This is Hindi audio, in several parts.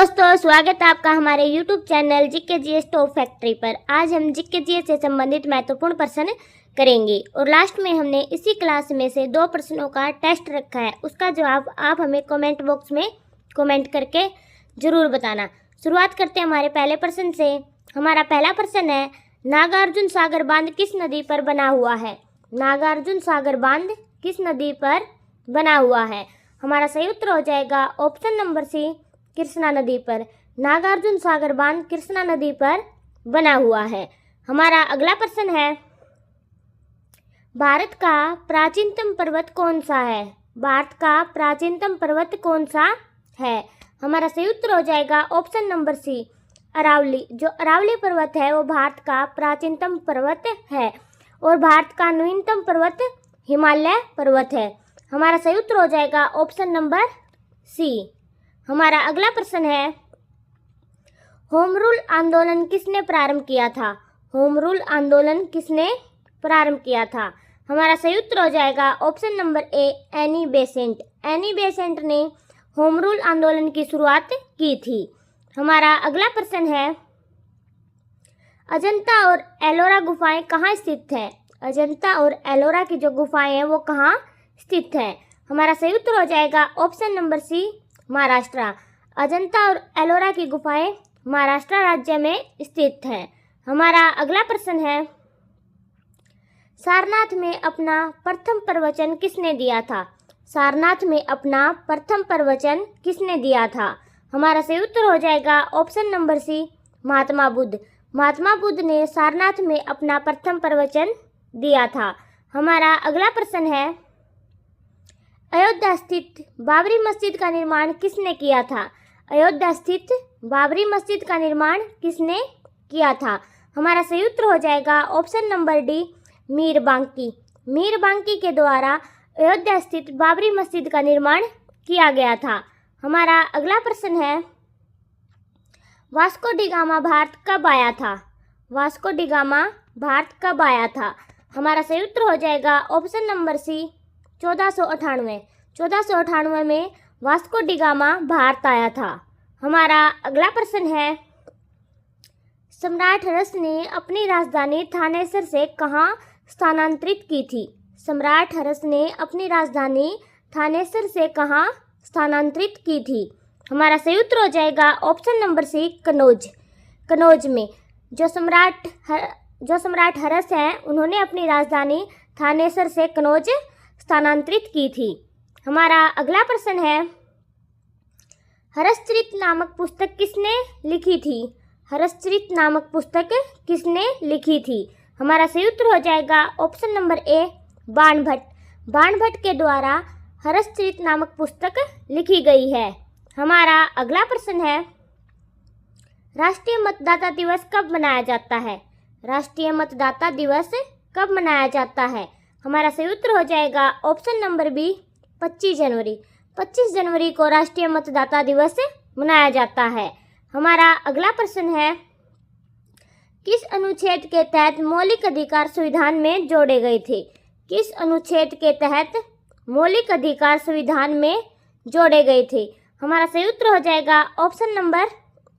दोस्तों, स्वागत है आपका हमारे YouTube channel GK GS top factory पर। आज हम जीके जीएस से संबंधित महत्वपूर्ण प्रश्न करेंगे और लास्ट में हमने इसी क्लास में से 2 प्रश्नों का टेस्ट रखा है। उसका जवाब आप हमें कमेंट बॉक्स में कमेंट करके ज़रूर बताना। शुरुआत करते हैं हमारे पहले प्रश्न से। हमारा पहला प्रश्न है, नागार्जुन सागर बांध किस नदी पर बना हुआ है? नागार्जुन सागर बांध किस नदी पर बना हुआ है? हमारा सही उत्तर हो जाएगा ऑप्शन नंबर सी, कृष्णा नदी पर। नागार्जुन सागर बांध कृष्णा नदी पर बना हुआ है। हमारा अगला प्रश्न है, भारत का प्राचीनतम पर्वत कौन सा है? भारत का प्राचीनतम पर्वत कौन सा है? हमारा सही उत्तर हो जाएगा ऑप्शन नंबर सी, अरावली। जो अरावली पर्वत है वो भारत का प्राचीनतम पर्वत है और भारत का नवीनतम पर्वत हिमालय पर्वत है। हमारा सही उत्तर हो जाएगा ऑप्शन नंबर सी। हमारा अगला प्रश्न है, होम रूल आंदोलन किसने प्रारंभ किया था? होम रूल आंदोलन किसने प्रारंभ किया था? हमारा सही उत्तर हो जाएगा option number A, Annie Besant. Annie Besant ने होम रूल आंदोलन की शुरुआत की थी। हमारा अगला प्रश्न है, अजंता और एलोरा गुफाएं कहाँ स्थित हैं? अजंता और एलोरा की जो गुफाएं हैं वो कहाँ स्थित हैं? हमारा सही उत्तर हो जाएगा option number C, Maharashtra. Ajanta और एलोरा की गुफाएं महाराष्ट्र राज्य में स्थित हैं। हमारा अगला प्रश्न है, सारनाथ में अपना प्रथम प्रवचन किसने दिया था? सारनाथ में अपना प्रथम प्रवचन किसने दिया था? हमारा सही उत्तर हो जाएगा ऑप्शन नंबर सी, महात्मा बुद्ध। महात्मा बुद्ध ने सारनाथ में अपना प्रथम प्रवचन दिया था। हमारा अगला प्रश्न है, अयोध्या स्थित बाबरी मस्जिद का निर्माण किसने किया था? अयोध्या स्थित बाबरी मस्जिद का निर्माण किसने किया था? हमारा सही उत्तर हो जाएगा ऑप्शन नंबर डी, मीर बांकी। मीर बांकी के द्वारा अयोध्या स्थित बाबरी मस्जिद का निर्माण किया गया था। हमारा अगला प्रश्न है, वास्को डी गामा भारत कब आया था? वास्को डी गामा भारत कब आया था? हमारा सही उत्तर हो जाएगा ऑप्शन नंबर सी, 1498। 1498 में वास्को डी गामा भारत आया था। हमारा अगला प्रश्न है, सम्राट हर्ष ने अपनी राजधानी थानेसर से कहाँ स्थानांतरित की थी? सम्राट हर्ष ने अपनी राजधानी थानेसर से कहाँ स्थानांतरित की थी? हमारा सही उत्तर हो जाएगा option number C, Kannauj. Kannauj में जो सम्राट हर्ष हैं उन्होंने अपनी राजधानी थानेसर से कन्नौज स्थानांतरित की थी। हमारा अगला प्रश्न है, हर्षचरित नामक पुस्तक किसने लिखी थी? हर्षचरित नामक पुस्तक किसने लिखी थी? हमारा सही उत्तर हो जाएगा option number A, Banabhatta. Banabhatta के द्वारा हर्षचरित नामक पुस्तक लिखी गई है। हमारा अगला प्रश्न है, राष्ट्रीय मतदाता दिवस कब मनाया जाता है? राष्ट्रीय मतदाता दिवस कब मनाया जाता है? हमारा सही उत्तर हो जाएगा ऑप्शन नंबर बी, 25 जनवरी। 25 जनवरी को राष्ट्रीय मतदाता दिवस मनाया जाता है। हमारा अगला प्रश्न है, किस अनुच्छेद के तहत मौलिक अधिकार संविधान में जोड़े गए थे? किस अनुच्छेद के तहत मौलिक अधिकार संविधान में जोड़े गए थे? हमारा सही उत्तर हो जाएगा ऑप्शन नंबर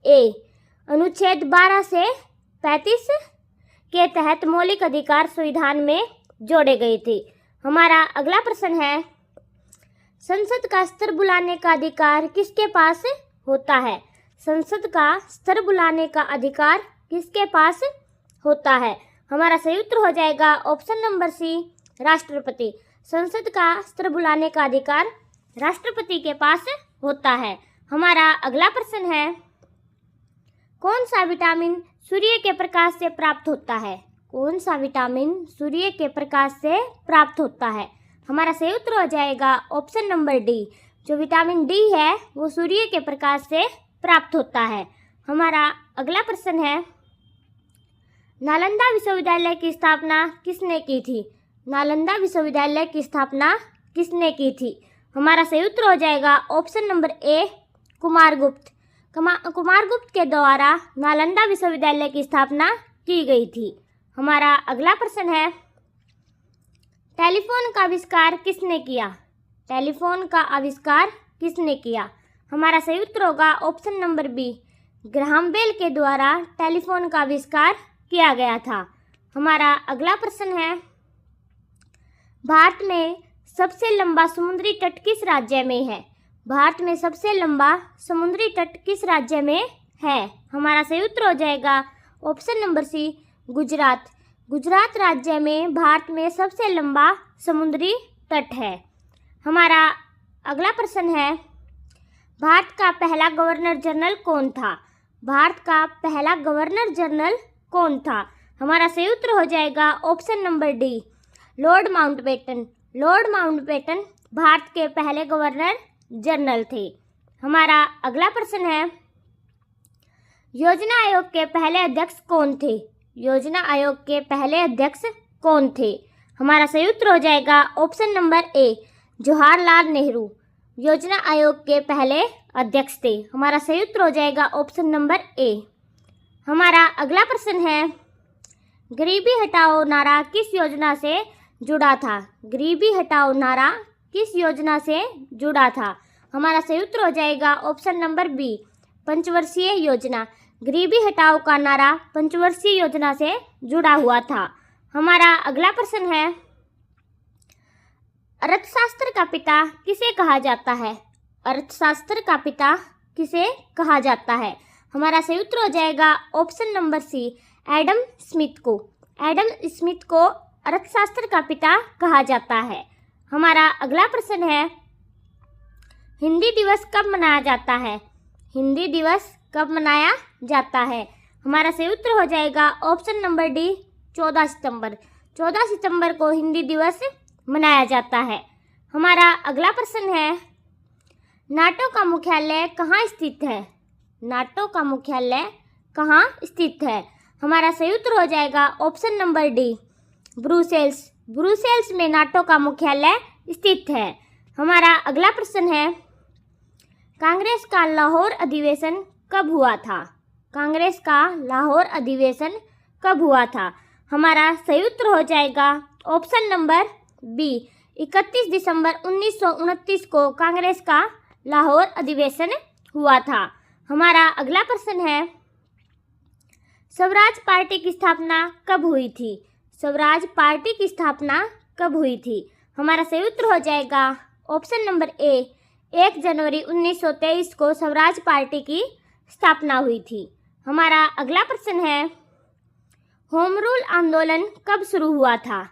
ए, अनुच्छेद 12 से 35 के तहत मौलिक अधिकार संविधान में जोड़े गए थे। हमारा अगला प्रश्न है, संसद का स्तर बुलाने का अधिकार किसके पास होता है? संसद का स्तर बुलाने का अधिकार किसके पास होता है? हमारा सही उत्तर हो जाएगा ऑप्शन नंबर सी, राष्ट्रपति। संसद का स्तर बुलाने का अधिकार राष्ट्रपति के पास होता है। हमारा अगला प्रश्न है, कौन सा विटामिन सूर्य के प्रकाश से प्राप्त होता है? कौन सा विटामिन सूर्य के प्रकाश से प्राप्त होता है? हमारा सही उत्तर हो जाएगा ऑप्शन नंबर डी, जो विटामिन डी है वो सूर्य के प्रकाश से प्राप्त होता है। हमारा अगला प्रश्न है, नालंदा विश्वविद्यालय की स्थापना किसने की थी? नालंदा विश्वविद्यालय की स्थापना किसने की थी? हमारा सही उत्तर हो जाएगा option number A, Kumaragupta. Kumaragupta के द्वारा नालंदा विश्वविद्यालय की स्थापना की गई थी। हमारा अगला प्रश्न है, टेलीफोन का आविष्कार किसने किया? टेलीफोन का आविष्कार किसने किया? हमारा सही उत्तर होगा option number B, Graham Bell के द्वारा टेलीफोन का आविष्कार किया गया था। हमारा अगला प्रश्न है, भारत में सबसे लंबा समुद्री तट किस राज्य में है? भारत में सबसे लंबा समुद्री तट किस राज्य में है? हमारा सही उत्तर हो जाएगा option number C, Gujarat. Gujarat राज्य में भारत में सबसे लंबा समुद्री तट है। हमारा अगला प्रश्न है, भारत का पहला गवर्नर जनरल कौन था? भारत का पहला गवर्नर जनरल कौन था? हमारा सही उत्तर हो जाएगा option number D, Lord Mountbatten. Lord Mountbatten Bharat के पहले गवर्नर जनरल थे। हमारा अगला प्रश्न है, योजना आयोग के पहले अध्यक्ष कौन थे? योजना आयोग के पहले अध्यक्ष कौन थे? हमारा सही उत्तर हो जाएगा option number A, Jawaharlal Nehru योजना आयोग के पहले अध्यक्ष थे। हमारा सही उत्तर हो जाएगा ऑप्शन नंबर ए। हमारा अगला प्रश्न है, गरीबी हटाओ नारा किस योजना से जुड़ा था? गरीबी हटाओ नारा किस योजना से जुड़ा था? हमारा सही उत्तर हो जाएगा ऑप्शन नंबर बी, पंचवर्षीय योजना। गरीबी हटाओ का नारा पंचवर्षीय योजना से जुड़ा हुआ था। हमारा अगला प्रश्न है, अर्थशास्त्र का पिता किसे कहा जाता है? अर्थशास्त्र का पिता किसे कहा जाता है? हमारा सही उत्तर हो जाएगा option number C, Adam Smith को। एडम स्मिथ को अर्थशास्त्र का पिता कहा जाता है। हमारा अगला प्रश्न है, हिंदी दिवस कब मनाया जाता है? हिंदी दिवस कब मनाया जाता है? हमारा सही उत्तर हो जाएगा ऑप्शन नंबर डी, 14 सितंबर। 14 सितंबर को हिंदी दिवस मनाया जाता है। हमारा अगला प्रश्न है, नाटो का मुख्यालय कहाँ स्थित है? नाटो का मुख्यालय कहाँ स्थित है? हमारा सही उत्तर हो जाएगा option number D, Brussels. Brussels में नाटो का मुख्यालय स्थित है। हमारा अगला प्रश्न है, कांग्रेस का लाहौर अधिवेशन कब हुआ था? कांग्रेस का लाहौर अधिवेशन कब हुआ था? हमारा सही उत्तर हो जाएगा ऑप्शन नंबर बी, 31 दिसंबर 1929 को कांग्रेस का लाहौर अधिवेशन हुआ था। हमारा अगला प्रश्न है, स्वराज पार्टी की स्थापना कब हुई थी? स्वराज पार्टी की स्थापना कब हुई थी? हमारा सही उत्तर हो जाएगा ऑप्शन नंबर ए, 1 जनवरी 1923 को स्वराज पार्टी की स्थापना हुई थी। हमारा अगला प्रश्न है, होम रूल आंदोलन कब शुरू हुआ था?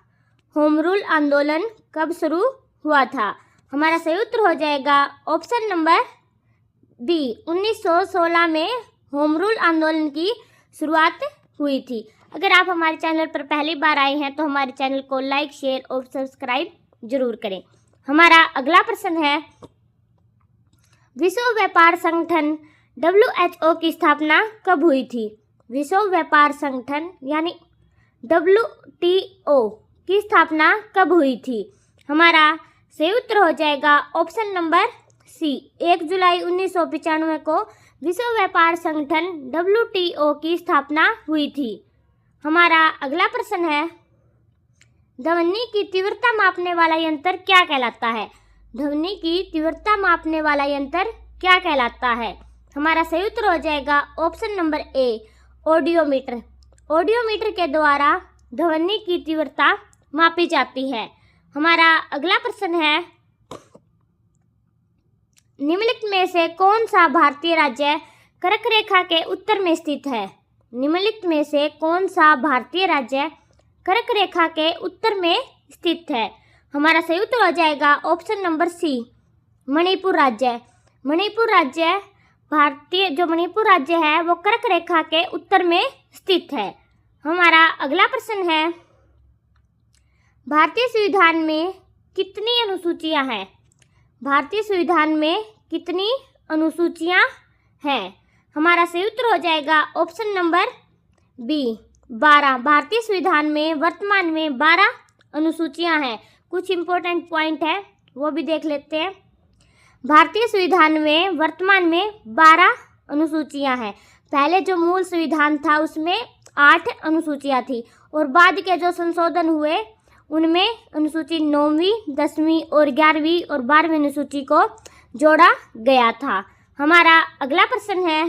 होम रूल आंदोलन कब शुरू हुआ था? हमारा सही उत्तर हो जाएगा ऑप्शन नंबर बी, 1916 में होम रूल आंदोलन की शुरुआत हुई थी। अगर आप हमारे चैनल पर पहली बार आए हैं तो हमारे चैनल को लाइक, शेयर और सब्सक्राइब जरूर करें। हमारा अगला प्रश्न है, विश्व व्यापार संगठन WHO की स्थापना कब हुई थी? विश्व व्यापार संगठन यानी WTO की स्थापना कब हुई थी? हमारा सही उत्तर हो जाएगा ऑप्शन नंबर सी, 1 जुलाई 1995 को विश्व व्यापार संगठन WTO की स्थापना हुई थी। हमारा अगला प्रश्न है, ध्वनि की तीव्रता मापने वाला यंत्र क्या कहलाता है? ध्वनि की तीव्रता मापने वाला यंत्र क्या कहलाता है? हमारा सही उत्तर हो जाएगा option number A, audiometer. Audiometer के द्वारा ध्वनि की तीव्रता मापी जाती है। हमारा अगला प्रश्न है, निम्नलिखित में से कौन सा भारतीय राज्य कर्क रेखा के उत्तर में स्थित है? निम्नलिखित में से कौन सा भारतीय राज्य कर्क रेखा के उत्तर में स्थित है? हमारा सही उत्तर हो जाएगा ऑप्शन नंबर सी, मणिपुर राज्य। मणिपुर राज्य मणिपुर राज्य है वो कर्क रेखा के उत्तर में स्थित है। हमारा अगला प्रश्न है, भारतीय संविधान में कितनी अनुसूचियां हैं? भारतीय संविधान में कितनी अनुसूचियां हैं? हमारा सही उत्तर हो जाएगा ऑप्शन नंबर बी, 12। भारतीय संविधान में वर्तमान में 12 अनुसूचियां हैं। कुछ इम्पोर्टेंट पॉइंट है वो भी देख लेते हैं। भारतीय संविधान में वर्तमान में 12 अनुसूचियां हैं। पहले जो मूल संविधान था उसमें 8 अनुसूचियां थी और बाद के जो संशोधन हुए उनमें अनुसूची 9वीं, 10वीं और 11वीं और 12वीं अनुसूची को जोड़ा गया था। हमारा अगला प्रश्न है,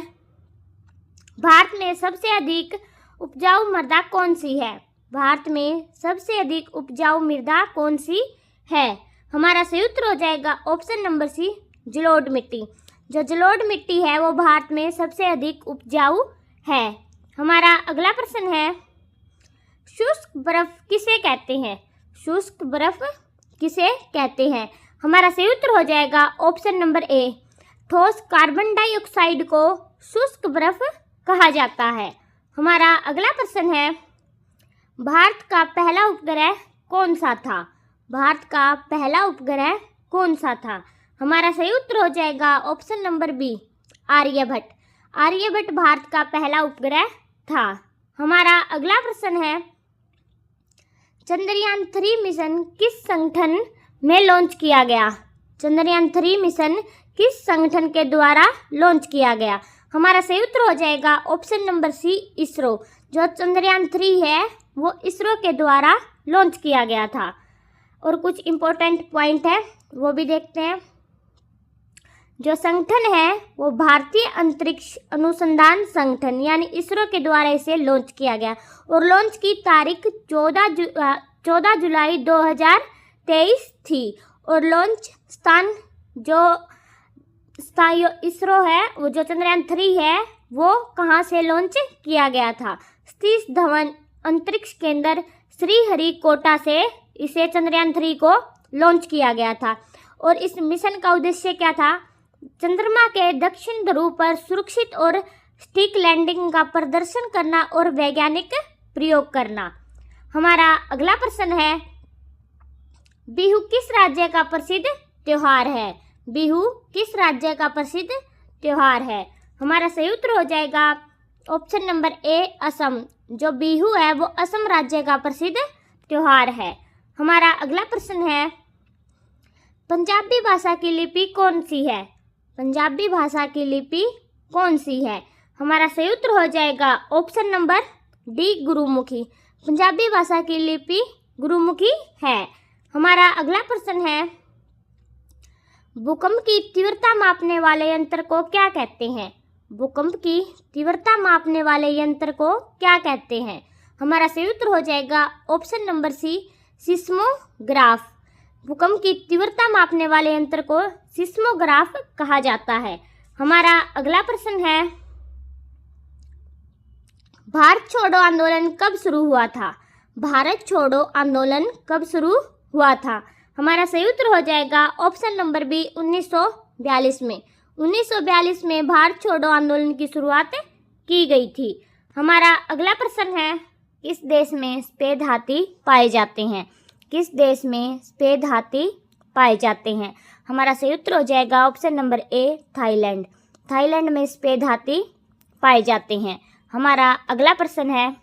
भारत में सबसे अधिक उपजाऊ मृदा कौन सी है? भारत में सबसे अधिक उपजाऊ मृदा कौन सी है? हमारा सही उत्तर हो जाएगा ऑप्शन नंबर सी, जलोढ़ मिट्टी। जो जलोढ़ मिट्टी है वो भारत में सबसे अधिक उपजाऊ है। हमारा अगला प्रश्न है, शुष्क बर्फ किसे कहते हैं? शुष्क बर्फ किसे कहते हैं? हमारा सही उत्तर हो जाएगा ऑप्शन नंबर ए, ठोस कार्बन डाइऑक्साइड को शुष्क बर्फ कहा जाता है। हमारा अगला प्रश्न है, भारत का पहला उपग्रह कौन सा था? भारत का पहला उपग्रह कौन सा था? हमारा सही उत्तर हो जाएगा option number B, Aryabhata. Aryabhata Bharat का पहला उपग्रह था। हमारा अगला प्रश्न है, चंद्रयान 3 मिशन किस संगठन में लॉन्च किया गया? चंद्रयान 3 मिशन किस संगठन के द्वारा लॉन्च किया गया? हमारा सही उत्तर हो जाएगा ऑप्शन नंबर सी, इसरो। जो चंद्रयान 3 है वो इसरो के द्वारा लॉन्च किया गया था। और कुछ इम्पोर्टेंट पॉइंट है वो भी देखते हैं। जो संगठन है वो भारतीय अंतरिक्ष अनुसंधान संगठन यानी इसरो के द्वारा इसे लॉन्च किया गया और लॉन्च की तारीख 14 जुलाई 2023 थी। और लॉन्च स्थान जो इसरो है वो जो चंद्रयान 3 है वो कहाँ से लॉन्च किया गया था? सतीश धवन अंतरिक्ष केंद्र श्रीहरिकोटा से इसे चंद्रयान 3 को लॉन्च किया गया था। और इस मिशन का उद्देश्य क्या था? चंद्रमा के दक्षिण ध्रुव पर सुरक्षित और स्टिक लैंडिंग का प्रदर्शन करना और वैज्ञानिक प्रयोग करना। हमारा अगला प्रश्न है, बिहू किस राज्य का प्रसिद्ध त्योहार है? बिहू किस राज्य का प्रसिद्ध त्योहार है? हमारा सही उत्तर हो जाएगा ऑप्शन नंबर ए, असम। जो बिहू है वो असम राज्य का प्रसिद्ध त्योहार है। हमारा अगला प्रश्न है, पंजाबी भाषा की लिपि कौन सी है? पंजाबी भाषा की लिपि कौन सी है? हमारा सही उत्तर हो जाएगा option number D, Gurmukhi. Punjabi भाषा की लिपि गुरुमुखी है। हमारा अगला प्रश्न है, भूकंप की तीव्रता मापने वाले यंत्र को क्या कहते हैं? भूकंप की तीव्रता मापने वाले यंत्र को क्या कहते हैं? हमारा सही उत्तर हो जाएगा ऑप्शन नंबर सी, सिस्मोग्राफ। भूकंप की तीव्रता मापने वाले यंत्र को सिस्मोग्राफ कहा जाता है। हमारा अगला प्रश्न है, भारत छोड़ो आंदोलन कब शुरू हुआ था? भारत छोड़ो आंदोलन कब शुरू हुआ था? हमारा सही उत्तर हो जाएगा ऑप्शन नंबर बी, 1942 में। 1942 में भारत छोड़ो आंदोलन की शुरुआत की गई थी। हमारा अगला प्रश्न है, किस देश में सफेद हाथी पाए जाते हैं? किस देश में सफेद हाथी पाए जाते हैं? हमारा सही उत्तर हो जाएगा option number A, Thailand. Thailand में सफेद हाथी पाए जाते हैं। हमारा अगला प्रश्न है,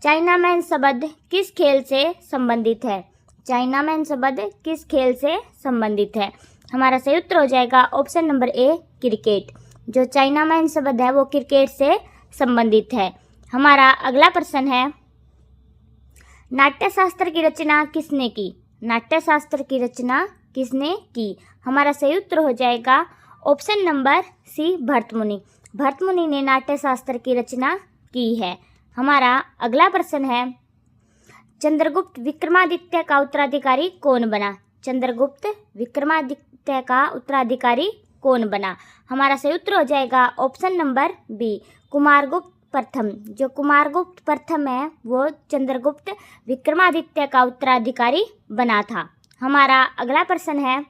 चाइनामैन शब्द किस खेल से संबंधित है? चाइनामैन शब्द किस खेल से संबंधित है? हमारा सही उत्तर हो जाएगा ऑप्शन नंबर ए, क्रिकेट। जो चाइनामैन शब्द है वो क्रिकेट से संबंधित है। हमारा अगला प्रश्न है, नाट्यशास्त्र की रचना किसने की? नाट्यशास्त्र की रचना किसने की? हमारा सही उत्तर हो जाएगा ऑप्शन नंबर सी, भरतमुनि। भरतमुनि ने नाट्यशास्त्र की रचना की है। हमारा अगला प्रश्न है, चंद्रगुप्त विक्रमादित्य का उत्तराधिकारी कौन बना? चंद्रगुप्त विक्रमादित्य का उत्तराधिकारी कौन बना? हमारा सही उत्तर हो जाएगा ऑप्शन नंबर बी, कुमारगुप्त प्रथम। जो कुमारगुप्त प्रथम है वो चंद्रगुप्त विक्रमादित्य का उत्तराधिकारी बना था। हमारा अगला प्रश्न है,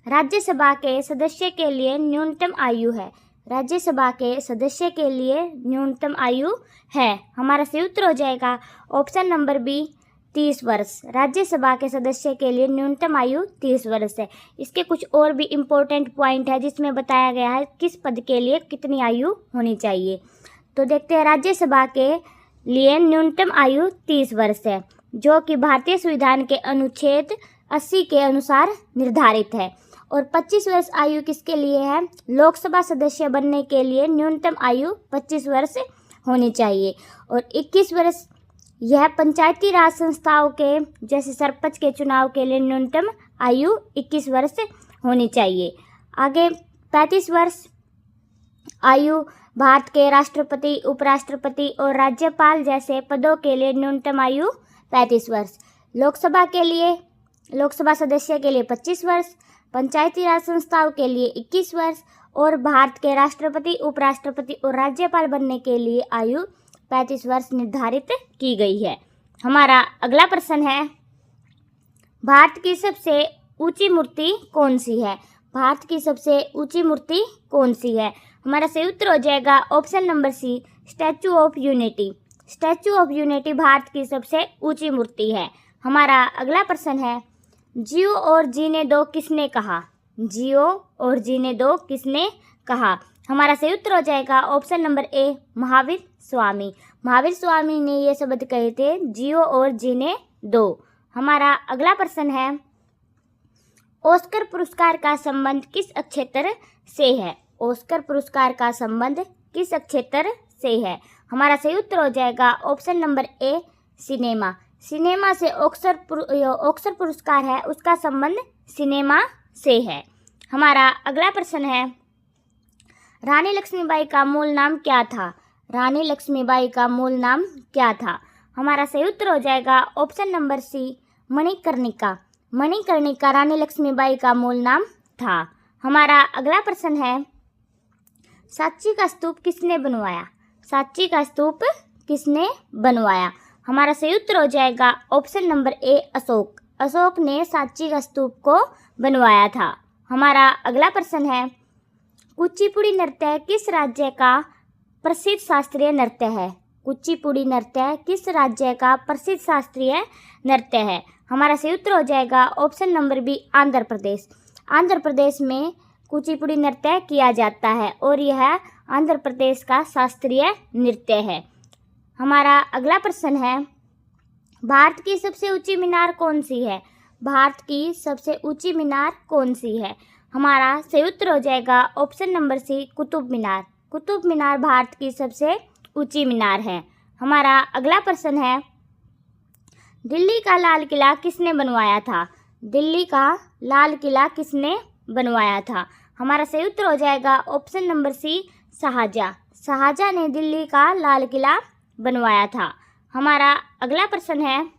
राज्यसभा के सदस्य के लिए न्यूनतम आयु है? राज्यसभा के सदस्य के लिए न्यूनतम आयु है। हमारा सही उत्तर हो जाएगा ऑप्शन नंबर बी, 30 वर्ष। राज्यसभा के सदस्य के लिए न्यूनतम आयु 30 वर्ष है। इसके कुछ और भी इम्पोर्टेंट पॉइंट है जिसमें बताया गया है किस पद के लिए कितनी आयु होनी चाहिए। तो देखते हैं, राज्यसभा के लिए न्यूनतम आयु 30 वर्ष है जो कि भारतीय संविधान के अनुच्छेद 80 के अनुसार निर्धारित है। और 25 वर्ष आयु किसके लिए है? लोकसभा सदस्य बनने के लिए न्यूनतम आयु 25 वर्ष होनी चाहिए। और 21 वर्ष यह पंचायती राज संस्थाओं के जैसे सरपंच के चुनाव के लिए न्यूनतम आयु 21 वर्ष होनी चाहिए। आगे 35 वर्ष आयु भारत के राष्ट्रपति, उपराष्ट्रपति और राज्यपाल जैसे पदों के लिए न्यूनतम आयु 35 वर्ष। लोकसभा सदस्य के लिए 25 वर्ष, पंचायती राज संस्थाओं के लिए 21 वर्ष और भारत के राष्ट्रपति, उपराष्ट्रपति और राज्यपाल बनने के लिए आयु 35 वर्ष निर्धारित की गई है। हमारा अगला प्रश्न है, भारत की सबसे ऊंची मूर्ति कौन सी है? भारत की सबसे ऊंची मूर्ति कौन सी है? हमारा सही उत्तर हो जाएगा option number C, Statue of Unity. Statue of Unity Bharat की सबसे ऊंची मूर्ति है। हमारा अगला प्रश्न है, जियो और जीने दो किसने कहा? जियो और जीने दो किसने कहा? हमारा सही उत्तर हो जाएगा option number A, Mahavir Swami. Mahavir Swami ने ये शब्द कहे थे, जियो और जीने दो। हमारा अगला प्रश्न है, ऑस्कर पुरस्कार का संबंध किस क्षेत्र से है? ऑस्कर पुरस्कार का संबंध किस क्षेत्र से है? हमारा सही उत्तर हो जाएगा option number A, cinema. Cinema से ऑस्कर पुरस्कार है, उसका संबंध सिनेमा से है। हमारा अगला प्रश्न है, रानी लक्ष्मीबाई का मूल नाम क्या था? रानी लक्ष्मीबाई का मूल नाम क्या था? हमारा सही उत्तर हो जाएगा option number C, Manikarnika. Manikarnika Rani Lakshmibai का मूल नाम था। हमारा अगला प्रश्न है, सांची का स्तूप किसने बनवाया? सांची का स्तूप किसने बनवाया? हमारा सही उत्तर हो जाएगा option number A, Ashok. Ashok ने सांची का स्तूप को बनवाया था। हमारा अगला प्रश्न है, कुचिपुड़ी नृत्य किस राज्य का प्रसिद्ध शास्त्रीय नृत्य है? कुचिपुड़ी नृत्य किस राज्य का प्रसिद्ध शास्त्रीय नृत्य है? हमारा सही उत्तर हो जाएगा option number B, Andhra Pradesh. Andhra Pradesh में कुचिपुड़ी नृत्य किया जाता है और यह आंध्र प्रदेश का शास्त्रीय नृत्य है। हमारा अगला प्रश्न है, भारत की सबसे ऊंची मीनार कौन सी है? भारत की सबसे ऊंची मीनार कौन सी है? हमारा सही उत्तर हो जाएगा ऑप्शन नंबर सी, कुतुब मीनार। कुतुब मीनार भारत की सबसे ऊंची मीनार है। हमारा अगला प्रश्न है, दिल्ली का लाल किला किसने बनवाया था? दिल्ली का लाल किला किसने बनवाया था? हमारा सही उत्तर हो जाएगा option number C, Shahjahan. Shahjahan ने दिल्ली का लाल किला बनवाया था। हमारा अगला प्रश्न है,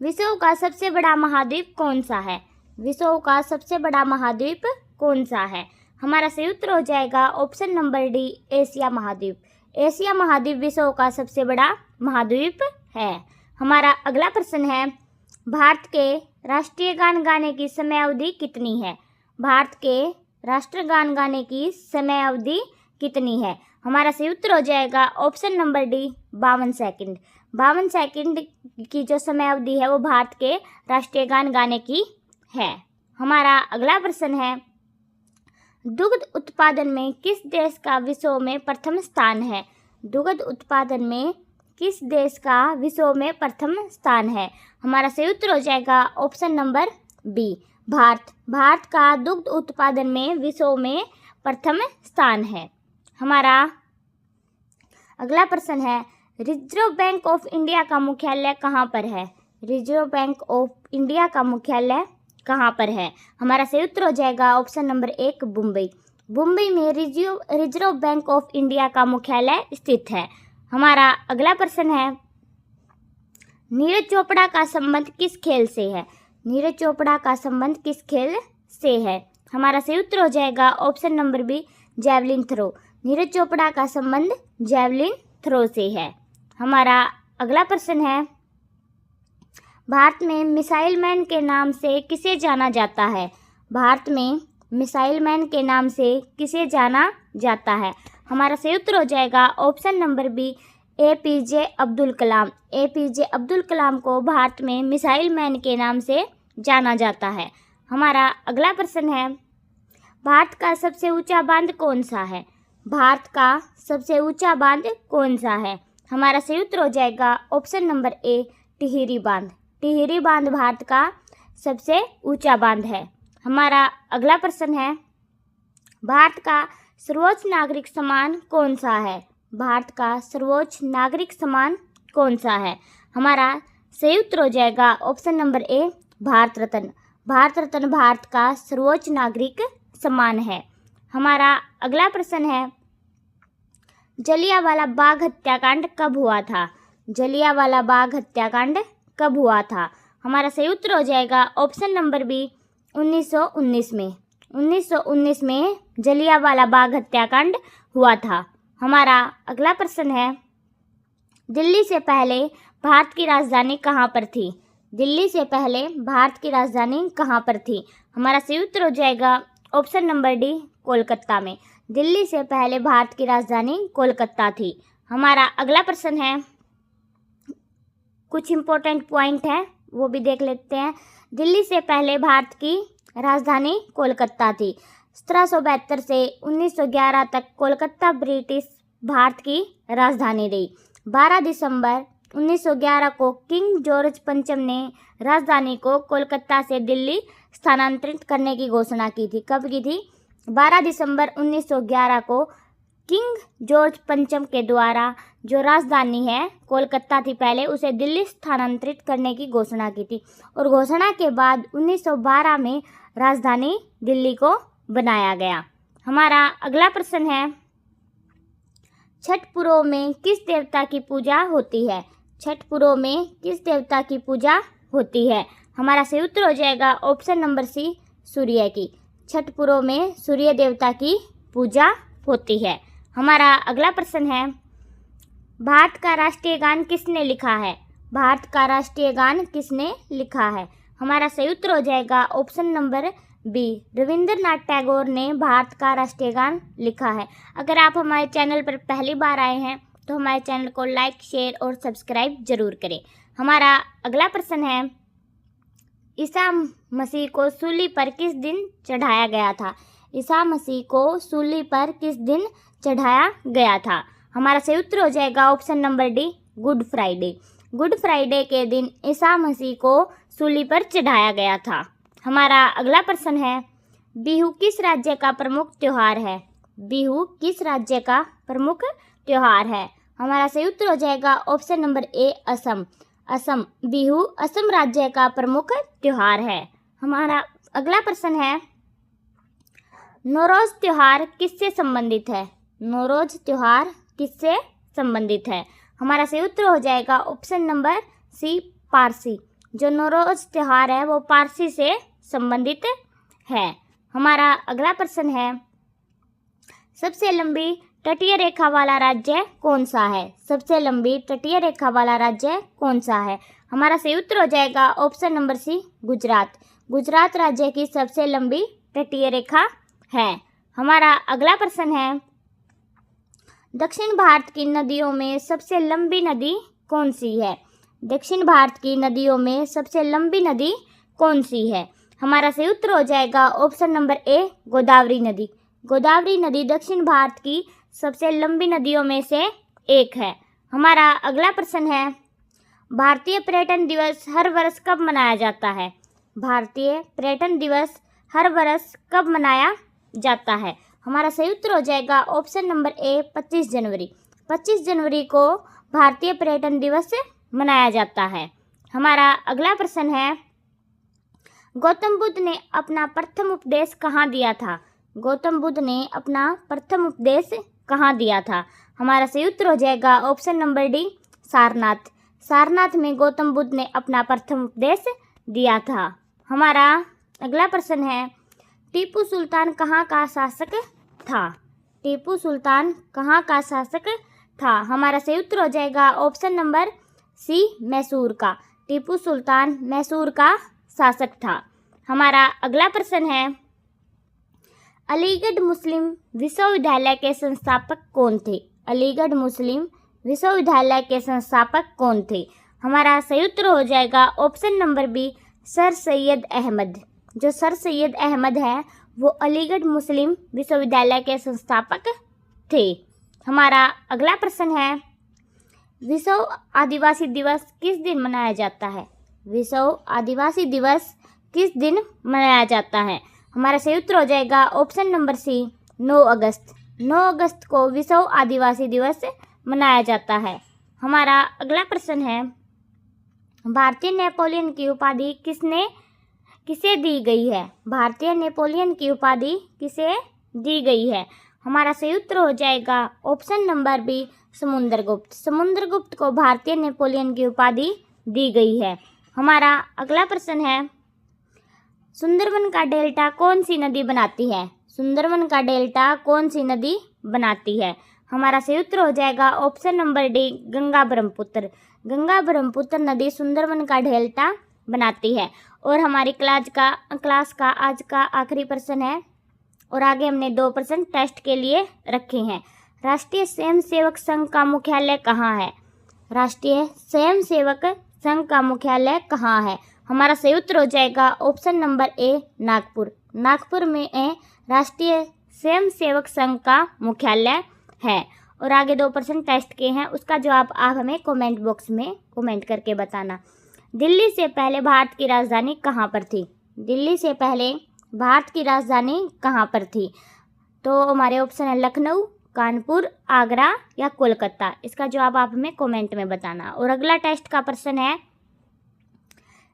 विश्व का सबसे बड़ा महाद्वीप कौन सा है? विश्व का सबसे बड़ा महाद्वीप कौन सा है? हमारा सही उत्तर हो जाएगा ऑप्शन नंबर डी, एशिया महाद्वीप। एशिया महाद्वीप विश्व का सबसे बड़ा महाद्वीप है। हमारा अगला प्रश्न है, भारत के राष्ट्रीय गान गाने की समय अवधि कितनी है? भारत के राष्ट्रीय गान गाने की समय अवधि कितनी है? हमारा सही उत्तर हो जाएगा option number D, 52 second. 52 second की जो समय अवधि है वो भारत के राष्ट्रीय गान गाने की है। हमारा अगला प्रश्न है, दुग्ध उत्पादन में किस देश का विश्व में प्रथम स्थान है? दुग्ध उत्पादन में किस देश का विश्व में प्रथम स्थान है? हमारा सही उत्तर हो जाएगा option number B, Bharat. Bharat का दुग्ध उत्पादन में विश्व में प्रथम स्थान है। हमारा अगला प्रश्न है, रिजर्व बैंक ऑफ इंडिया का मुख्यालय कहाँ पर है? रिजर्व बैंक ऑफ इंडिया का मुख्यालय कहाँ पर है? हमारा सही उत्तर हो जाएगा ऑप्शन नंबर एक, मुंबई। मुंबई में रिजर्व बैंक ऑफ इंडिया का मुख्यालय स्थित है। हमारा अगला प्रश्न है, नीरज चोपड़ा का संबंध किस खेल से है? नीरज चोपड़ा का संबंध किस खेल से है? हमारा सही उत्तर हो जाएगा option number B, javelin throw. Neeraj Chopra का संबंध जैवलिन थ्रो से है। हमारा अगला प्रश्न है, भारत में मिसाइल मैन के नाम से किसे जाना जाता है? भारत में मिसाइल मैन के नाम से किसे जाना जाता है? हमारा सही उत्तर हो जाएगा option number B, APJ Abdul Kalam. APJ Abdul Kalam को भारत में मिसाइल मैन के नाम से जाना जाता है। हमारा अगला प्रश्न है, भारत का सबसे ऊंचा बांध कौन सा है? भारत का सबसे ऊंचा बांध कौन सा है? हमारा सही उत्तर हो जाएगा ऑप्शन नंबर ए, टिहरी बांध। टिहरी बांध भारत का सबसे ऊंचा बांध है। हमारा अगला प्रश्न है, भारत का सर्वोच्च नागरिक सम्मान कौन सा है? भारत का सर्वोच्च नागरिक सम्मान कौन सा है? हमारा सही उत्तर हो जाएगा option number A, Bharat Ratna. Bharat Ratna Bharat का सर्वोच्च नागरिक समान है। हमारा अगला प्रश्न है, जलियांवाला बाग हत्याकांड कब हुआ था? जलियांवाला बाग हत्याकांड कब हुआ था? हमारा सही उत्तर हो जाएगा ऑप्शन नंबर बी 1919 में। 1919 में जलियांवाला बाग हत्याकांड हुआ था। हमारा अगला प्रश्न है, दिल्ली से पहले भारत की राजधानी कहाँ पर थी? दिल्ली से पहले भारत की राजधानी कहाँ पर थी? हमारा सही उत्तर हो जाएगा ऑप्शन नंबर डी कोलकाता में। दिल्ली से पहले भारत की राजधानी कोलकाता थी। हमारा अगला प्रश्न है, कुछ इम्पोर्टेंट पॉइंट है वो भी देख लेते हैं। दिल्ली से पहले भारत की राजधानी कोलकाता थी। 1772 से 1911 तक कोलकाता ब्रिटिश भारत की राजधानी रही। 12 दिसंबर 1911 को किंग जॉर्ज पंचम ने राजधानी को कोलकाता से दिल्ली स्थानांतरित करने की घोषणा की थी। कब की थी? 12 दिसंबर 1911 को किंग जॉर्ज पंचम के द्वारा जो राजधानी है कोलकाता थी पहले, उसे दिल्ली स्थानांतरित करने की घोषणा की थी और घोषणा के बाद 1912 में राजधानी दिल्ली को बनाया गया। हमारा अगला प्रश्न है, छठ पर्व में किस देवता की पूजा होती है? छठ पर्व में किस देवता की पूजा होती है? हमारा सही उत्तर हो जाएगा ऑप्शन नंबर सी सूर्य की। छठ पर्व में सूर्य देवता की पूजा होती है। हमारा अगला प्रश्न है, भारत का राष्ट्रीय गान किसने लिखा है? भारत का राष्ट्रीय गान किसने लिखा है? हमारा सही उत्तर हो जाएगा option number B Rabindranath Tagore ने भारत का राष्ट्रीय गान लिखा है। अगर आप हमारे चैनल पर पहली बार आए हैं तो हमारे चैनल को लाइक, शेयर और सब्सक्राइब जरूर करें। हमारा अगला प्रश्न है, ईसा मसीह को सूली पर किस दिन चढ़ाया गया था? ईसा मसीह को सूली पर किस दिन चढ़ाया गया था? हमारा सही उत्तर हो जाएगा option number D good Friday. Good Friday के दिन ईसा मसीह को सूली पर चढ़ाया गया था। हमारा अगला प्रश्न है, बिहू किस राज्य का प्रमुख त्योहार है? बिहू किस राज्य का प्रमुख त्योहार है? हमारा सही उत्तर हो जाएगा option number A Assam. Assam, Bihu Assam राज्य का प्रमुख त्योहार है। हमारा अगला प्रश्न है, नौरोज त्योहार किससे संबंधित है? नौरोज त्योहार किससे संबंधित है? हमारा सही उत्तर हो जाएगा ऑप्शन नंबर सी पारसी। जो नौरोज त्योहार है वो पारसी से संबंधित है। हमारा अगला प्रश्न है, सबसे लंबी तटीय रेखा वाला राज्य कौन सा है? सबसे लंबी तटीय रेखा वाला राज्य कौन सा है? हमारा सही उत्तर हो जाएगा option number C Gujarat. Gujarat राज्य की सबसे लंबी तटीय रेखा है। हमारा अगला प्रश्न है, दक्षिण भारत की नदियों में सबसे लंबी नदी कौन सी है? दक्षिण भारत की नदियों में सबसे लंबी नदी कौन सी है? हमारा सही उत्तर हो जाएगा ऑप्शन नंबर ए गोदावरी नदी। गोदावरी नदी दक्षिण भारत की सबसे लंबी नदियों में से एक है। हमारा अगला प्रश्न है, भारतीय पर्यटन दिवस हर वर्ष कब मनाया जाता है? भारतीय पर्यटन दिवस हर वर्ष कब मनाया जाता है? हमारा सही उत्तर हो जाएगा ऑप्शन नंबर ए 25 जनवरी। 25 जनवरी को भारतीय पर्यटन दिवस मनाया जाता है। हमारा अगला प्रश्न है, गौतम बुद्ध ने अपना प्रथम उपदेश कहाँ दिया था? गौतम बुद्ध ने अपना प्रथम उपदेश कहाँ दिया था? हमारा सही उत्तर हो जाएगा option number D Sarnath. Sarnath में गौतम बुद्ध ने अपना प्रथम उपदेश दिया था। हमारा अगला प्रश्न है, टीपू सुल्तान कहाँ का शासक था? टीपू सुल्तान कहाँ का शासक था? हमारा सही उत्तर हो जाएगा ऑप्शन नंबर सी मैसूर का। टीपू सुल्तान मैसूर का शासक था। हमारा अगला प्रश्न है, अलीगढ़ मुस्लिम विश्वविद्यालय के संस्थापक कौन थे? अलीगढ़ मुस्लिम विश्वविद्यालय के संस्थापक कौन थे? हमारा सही उत्तर हो जाएगा option number B sir Syed Ahmad. जो सर सैयद अहमद है वो अलीगढ़ मुस्लिम विश्वविद्यालय के संस्थापक थे। हमारा अगला प्रश्न है, विश्व आदिवासी दिवस किस दिन मनाया जाता है? विश्व आदिवासी दिवस किस दिन मनाया जाता है? हमारा सही उत्तर हो जाएगा ऑप्शन नंबर सी 9 अगस्त। 9 अगस्त को विश्व आदिवासी दिवस मनाया जाता है। हमारा अगला प्रश्न है, भारतीय नेपोलियन की उपाधि किसे दी गई है? भारतीय नेपोलियन की उपाधि किसे दी गई है? हमारा सही उत्तर हो जाएगा option number B, Samudragupta. Samudragupta को भारतीय नेपोलियन की उपाधि दी गई है। हमारा अगला प्रश्न है, सुंदरबन का डेल्टा कौन सी नदी बनाती है? सुंदरबन का डेल्टा कौन सी नदी बनाती है? हमारा सही उत्तर हो जाएगा option number D, Ganga Brahmaputra. Ganga Brahmaputra नदी सुंदरबन का डेल्टा बनाती है। और हमारी क्लास का आज का आखिरी प्रश्न है, और आगे हमने 2 प्रश्न टेस्ट के लिए रखे हैं। राष्ट्रीय स्वयंसेवक संघ का मुख्यालय कहाँ है? राष्ट्रीय स्वयंसेवक संघ का मुख्यालय कहाँ है? हमारा सही उत्तर हो जाएगा option number A, Nagpur. Nagpur में राष्ट्रीय स्वयंसेवक संघ का मुख्यालय है। और आगे 2 प्रश्न टेस्ट के हैं, उसका जवाब आप हमें कमेंट बॉक्स में कमेंट करके बताना। दिल्ली से पहले भारत की राजधानी कहाँ पर थी? दिल्ली से पहले भारत की राजधानी कहाँ पर थी? तो हमारे ऑप्शन है लखनऊ, कानपुर, आगरा या कोलकाता। इसका जवाब आप हमें कमेंट में बताना। और अगला टेस्ट का प्रश्न है,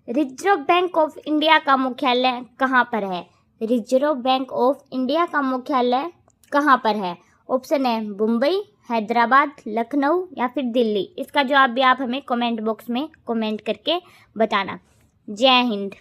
रिजर्व बैंक ऑफ इंडिया का मुख्यालय कहाँ पर है? रिजर्व बैंक ऑफ इंडिया का मुख्यालय कहाँ पर है? ऑप्शन है मुंबई, हैदराबाद, लखनऊ या फिर दिल्ली। इसका जवाब भी आप हमें कमेंट बॉक्स में कमेंट करके बताना। जय हिंद।